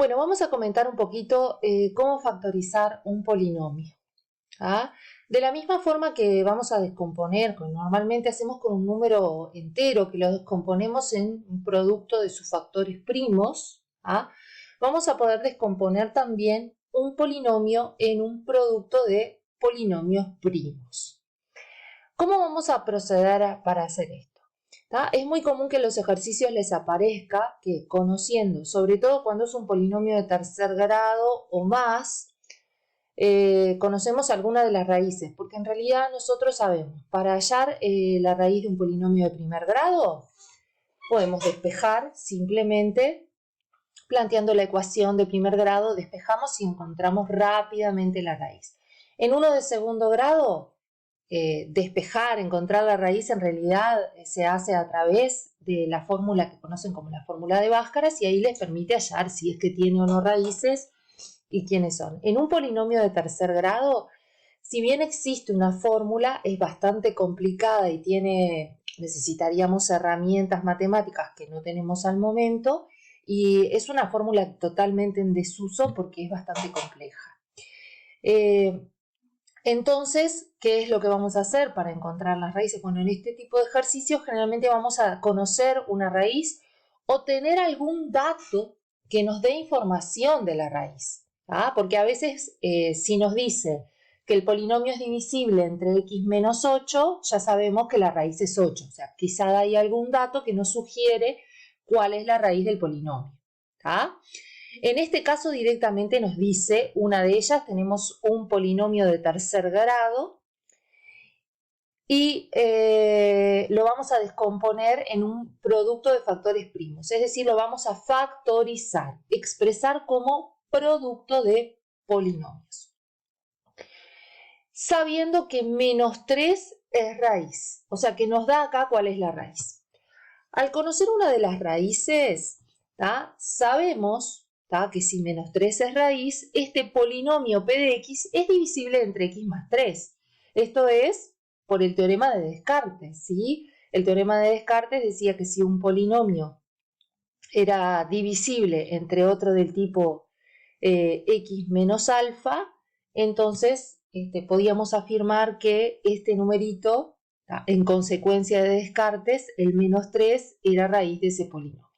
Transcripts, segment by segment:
Bueno, vamos a comentar un poquito cómo factorizar un polinomio. ¿Ah? De la misma forma que vamos a descomponer, como normalmente hacemos con un número entero, que lo descomponemos en un producto de sus factores primos, ¿ah? Vamos a poder descomponer también un polinomio en un producto de polinomios primos. ¿Cómo vamos a proceder para hacer esto? Es muy común que en los ejercicios les aparezca que conociendo, sobre todo cuando es un polinomio de tercer grado o más, conocemos alguna de las raíces, porque en realidad nosotros sabemos, para hallar la raíz de un polinomio de primer grado, podemos despejar simplemente planteando la ecuación de primer grado, despejamos y encontramos rápidamente la raíz. En uno de segundo grado, despejar, encontrar la raíz en realidad se hace a través de la fórmula que conocen como la fórmula de Bhaskara y ahí les permite hallar si es que tiene o no raíces y quiénes son. En un polinomio de tercer grado, si bien existe una fórmula, es bastante complicada y necesitaríamos herramientas matemáticas que no tenemos al momento y es una fórmula totalmente en desuso porque es bastante compleja. Entonces, ¿qué es lo que vamos a hacer para encontrar las raíces? Bueno, en este tipo de ejercicios generalmente vamos a conocer una raíz o tener algún dato que nos dé información de la raíz. Porque a veces si nos dice que el polinomio es divisible entre x menos 8, ya sabemos que la raíz es 8. O sea, quizá hay algún dato que nos sugiere cuál es la raíz del polinomio. En este caso directamente nos dice una de ellas, tenemos un polinomio de tercer grado y lo vamos a descomponer en un producto de factores primos, es decir, lo vamos a factorizar, expresar como producto de polinomios. Sabiendo que menos 3 es raíz, o sea que nos da acá cuál es la raíz. Al conocer una de las raíces, sabemos que si menos 3 es raíz, este polinomio p de x es divisible entre x más 3. Esto es por el teorema de Descartes, ¿sí? El teorema de Descartes decía que si un polinomio era divisible entre otro del tipo x menos alfa, entonces podíamos afirmar que este numerito, en consecuencia de Descartes, el menos 3 era raíz de ese polinomio.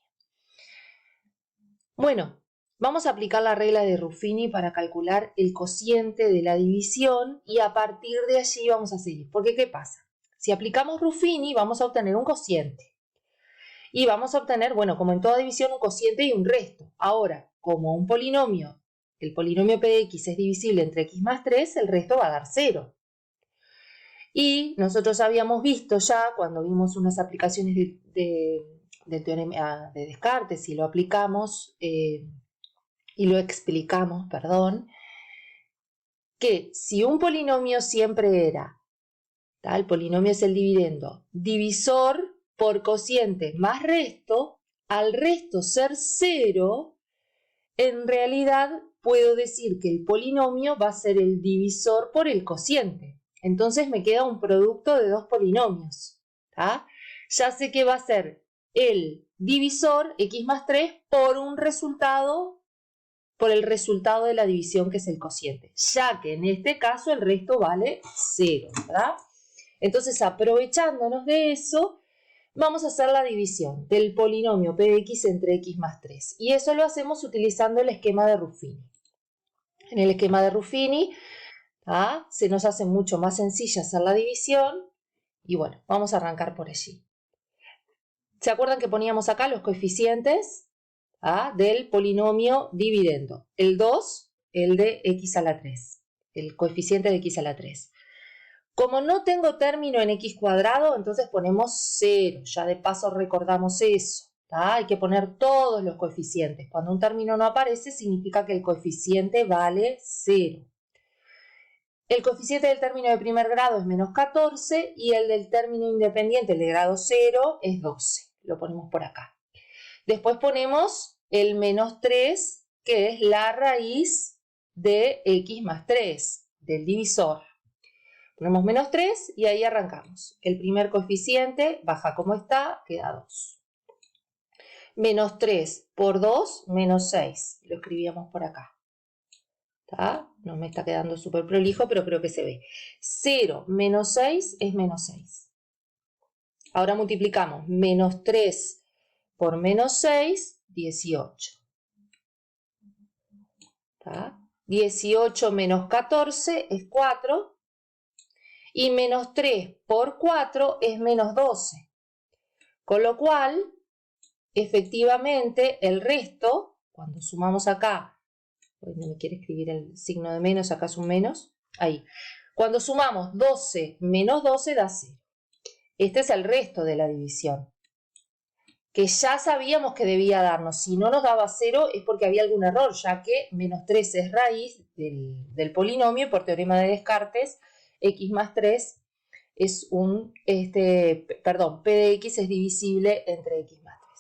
Bueno, vamos a aplicar la regla de Ruffini para calcular el cociente de la división y a partir de allí vamos a seguir. Porque ¿qué pasa? Si aplicamos Ruffini vamos a obtener un cociente. Y vamos a obtener, bueno, como en toda división, un cociente y un resto. Ahora, como un polinomio, el polinomio p de x es divisible entre x más 3, el resto va a dar 0. Y nosotros habíamos visto ya, cuando vimos unas aplicaciones del teorema de Descartes y lo aplicamos y lo explicamos, perdón, que si un polinomio siempre era, el polinomio es el dividendo, divisor por cociente más resto, al resto ser 0, en realidad puedo decir que el polinomio va a ser el divisor por el cociente. Entonces me queda un producto de dos polinomios. Ya sé que va a ser el divisor x más 3 por un resultado, por el resultado de la división que es el cociente, ya que en este caso el resto vale 0, ¿verdad? Entonces, aprovechándonos de eso, vamos a hacer la división del polinomio p de x entre x más 3. Y eso lo hacemos utilizando el esquema de Ruffini. En el esquema de Ruffini se nos hace mucho más sencilla hacer la división. Y bueno, vamos a arrancar por allí. ¿Se acuerdan que poníamos acá los coeficientes del polinomio dividendo? El 2, el de x a la 3. El coeficiente de x a la 3. Como no tengo término en x cuadrado, entonces ponemos 0. Ya de paso recordamos eso. Hay que poner todos los coeficientes. Cuando un término no aparece, significa que el coeficiente vale 0. El coeficiente del término de primer grado es menos 14 y el del término independiente, el de grado 0, es 12. Lo ponemos por acá. Después ponemos el menos 3, que es la raíz de x más 3, del divisor. Ponemos menos 3 y ahí arrancamos. El primer coeficiente baja como está, queda 2. Menos 3 por 2, menos 6. Lo escribíamos por acá. ¿Está? No me está quedando súper prolijo, pero creo que se ve. 0 menos 6 es menos 6. Ahora multiplicamos. Menos 3 por menos 6, 18. ¿Está? 18 menos 14 es 4. Y menos 3 por 4 es menos 12. Con lo cual, efectivamente, el resto, cuando sumamos acá, no me quiere escribir el signo de menos, acá es un menos, ahí. Cuando sumamos 12 menos 12 da 0. Este es el resto de la división, que ya sabíamos que debía darnos. Si no nos daba 0 es porque había algún error, ya que menos 3 es raíz del polinomio y por teorema de Descartes, x más 3 es P de x es divisible entre x más 3.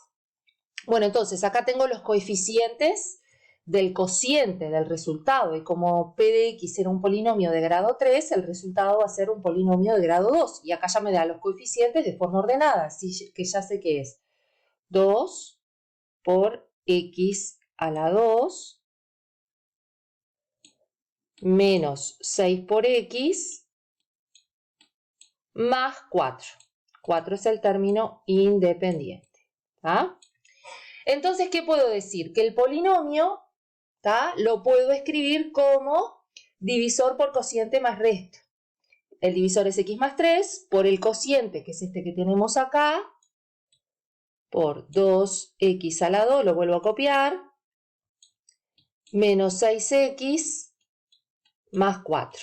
Bueno, entonces acá tengo los coeficientes del cociente del resultado, y como P de x era un polinomio de grado 3, el resultado va a ser un polinomio de grado 2, y acá ya me da los coeficientes de forma ordenada, así que ya sé que es 2 por x a la 2 menos 6 por x más 4. 4 es el término independiente. ¿Ah? Entonces, ¿qué puedo decir? Que el polinomio lo puedo escribir como divisor por cociente más resto. El divisor es x más 3 por el cociente, que es este que tenemos acá, por 2x a la 2, lo vuelvo a copiar, menos 6x más 4.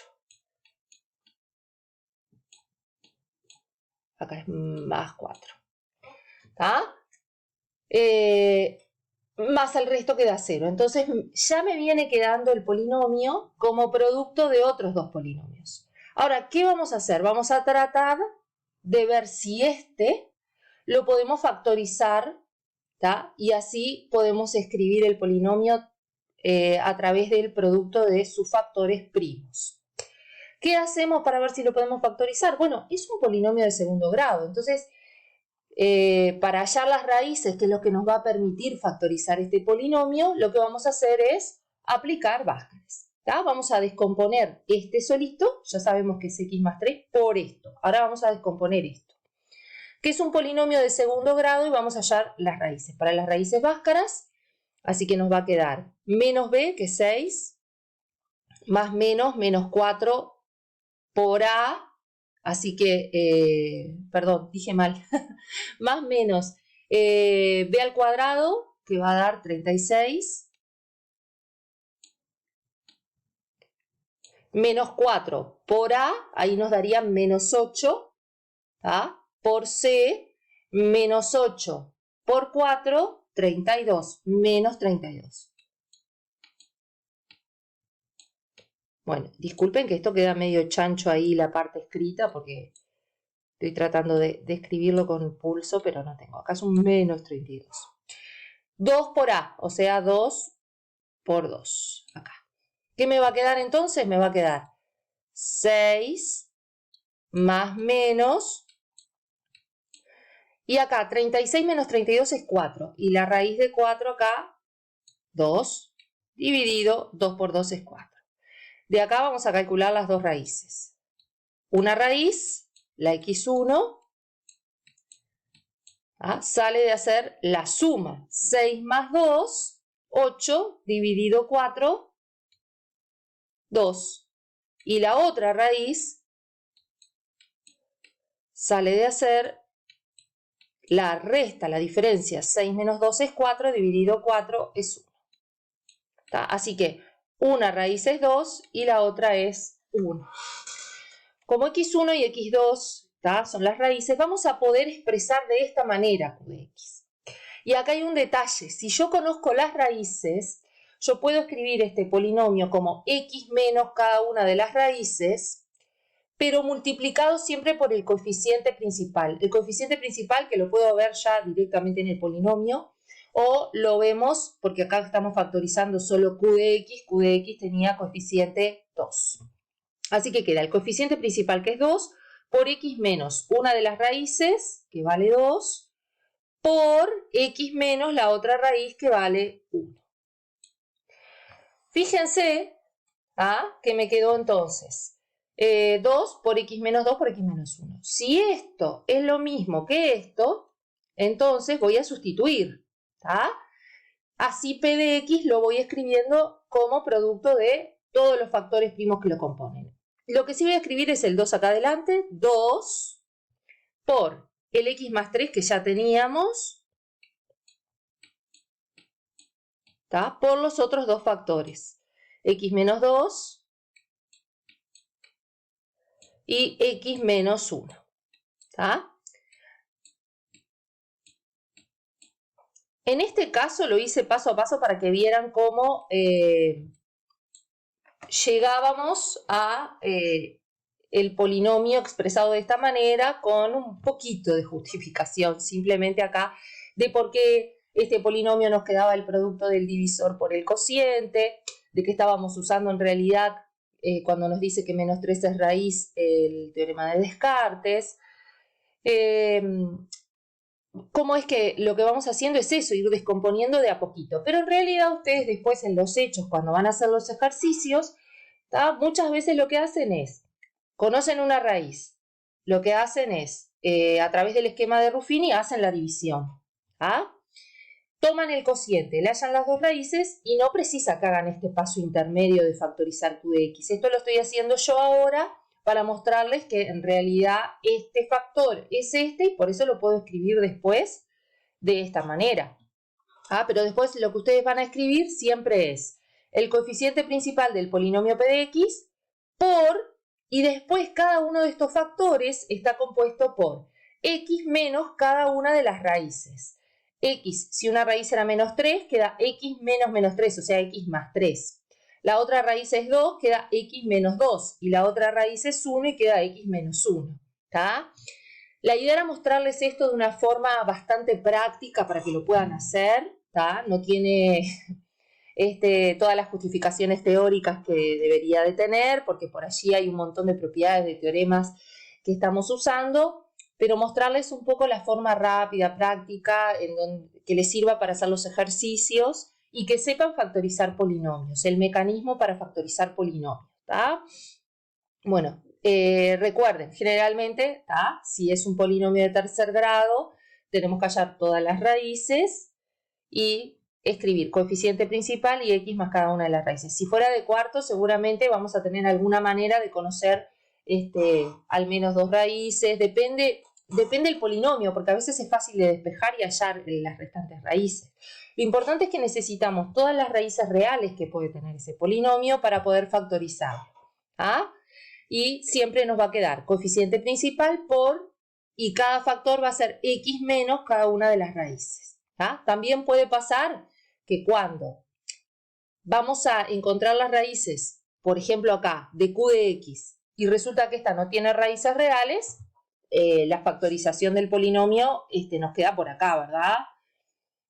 Acá es más 4. ¿Está? Más el resto queda 0. Entonces ya me viene quedando el polinomio como producto de otros dos polinomios. Ahora, ¿qué vamos a hacer? Vamos a tratar de ver si lo podemos factorizar, ¿tá? Y así podemos escribir el polinomio a través del producto de sus factores primos. ¿Qué hacemos para ver si lo podemos factorizar? Bueno, es un polinomio de segundo grado, entonces para hallar las raíces, que es lo que nos va a permitir factorizar este polinomio, lo que vamos a hacer es aplicar báscaras. Vamos a descomponer este solito, ya sabemos que es x más 3 por esto. Ahora vamos a descomponer esto, que es un polinomio de segundo grado, y vamos a hallar las raíces. Para las raíces báscaras, así que nos va a quedar menos b, que es 6, más menos 4 por a, así que, perdón, dije mal, más menos b al cuadrado, que va a dar 36, menos 4 por a, ahí nos daría menos 8, por c, menos 8 por 4, 32, menos 32. Bueno, disculpen que esto queda medio chancho ahí la parte escrita, porque estoy tratando de escribirlo con pulso, pero no tengo. Acá es un menos 32. 2 por a, o sea, 2 por 2. Acá. ¿Qué me va a quedar entonces? Me va a quedar 6 más menos. Y acá 36 menos 32 es 4. Y la raíz de 4 acá, 2, dividido 2 por 2 es 4. De acá vamos a calcular las dos raíces. Una raíz, la x1, sale de hacer la suma. 6 más 2, 8, dividido 4, 2. Y la otra raíz sale de hacer la resta, la diferencia. 6 menos 2 es 4, dividido 4 es 1. Así que una raíz es 2 y la otra es 1. Como x1 y x2 son las raíces, vamos a poder expresar de esta manera q de x. Y acá hay un detalle. Si yo conozco las raíces, yo puedo escribir este polinomio como x menos cada una de las raíces, pero multiplicado siempre por el coeficiente principal. El coeficiente principal, que lo puedo ver ya directamente en el polinomio, o lo vemos porque acá estamos factorizando solo q de x tenía coeficiente 2. Así que queda el coeficiente principal, que es 2, por x menos una de las raíces, que vale 2, por x menos la otra raíz que vale 1. Fíjense que me quedó entonces 2 por x menos 2 por x menos 1. Si esto es lo mismo que esto, entonces voy a sustituir. Así p de x lo voy escribiendo como producto de todos los factores primos que lo componen. Lo que sí voy a escribir es el 2 acá adelante, 2 por el x más 3 que ya teníamos, por los otros dos factores, x menos 2 y x menos 1. En este caso lo hice paso a paso para que vieran cómo llegábamos a el polinomio expresado de esta manera con un poquito de justificación, simplemente acá de por qué este polinomio nos quedaba el producto del divisor por el cociente, de que estábamos usando en realidad cuando nos dice que menos 3 es raíz el teorema de Descartes. Cómo es que lo que vamos haciendo es eso, ir descomponiendo de a poquito. Pero en realidad ustedes después en los hechos, cuando van a hacer los ejercicios, muchas veces lo que hacen es, conocen una raíz, lo que hacen es, a través del esquema de Ruffini, hacen la división. Toman el cociente, le hallan las dos raíces y no precisa que hagan este paso intermedio de factorizar q de x. Esto lo estoy haciendo yo ahora para mostrarles que en realidad este factor es este y por eso lo puedo escribir después de esta manera. Pero después lo que ustedes van a escribir siempre es el coeficiente principal del polinomio p de x por, y después cada uno de estos factores está compuesto por x menos cada una de las raíces. X, si una raíz era menos 3, queda x menos menos 3, o sea, x más 3. La otra raíz es 2, queda x menos 2. Y la otra raíz es 1 y queda x menos 1. La idea era mostrarles esto de una forma bastante práctica para que lo puedan hacer. No tiene todas las justificaciones teóricas que debería de tener, porque por allí hay un montón de propiedades de teoremas que estamos usando, pero mostrarles un poco la forma rápida, práctica, que les sirva para hacer los ejercicios y que sepan factorizar polinomios, el mecanismo para factorizar polinomios. Bueno, recuerden, generalmente, si es un polinomio de tercer grado, tenemos que hallar todas las raíces y escribir coeficiente principal y x más cada una de las raíces. Si fuera de cuarto, seguramente vamos a tener alguna manera de conocer al menos dos raíces, depende del polinomio, porque a veces es fácil de despejar y hallar las restantes raíces. Lo importante es que necesitamos todas las raíces reales que puede tener ese polinomio para poder factorizarlo. Y siempre nos va a quedar coeficiente principal por, y cada factor va a ser x menos cada una de las raíces. También puede pasar que cuando vamos a encontrar las raíces, por ejemplo acá, de q de x, y resulta que esta no tiene raíces reales, la factorización del polinomio nos queda por acá, ¿verdad?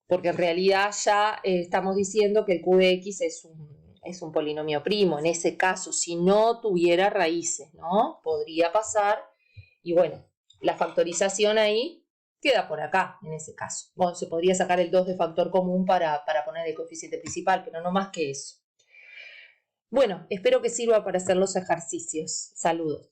Porque en realidad ya estamos diciendo que el q de x es un polinomio primo. En ese caso, si no tuviera raíces, ¿no? Podría pasar. Y bueno, la factorización ahí queda por acá, en ese caso. Bueno, se podría sacar el 2 de factor común para poner el coeficiente principal, pero no más que eso. Bueno, espero que sirva para hacer los ejercicios. Saludos.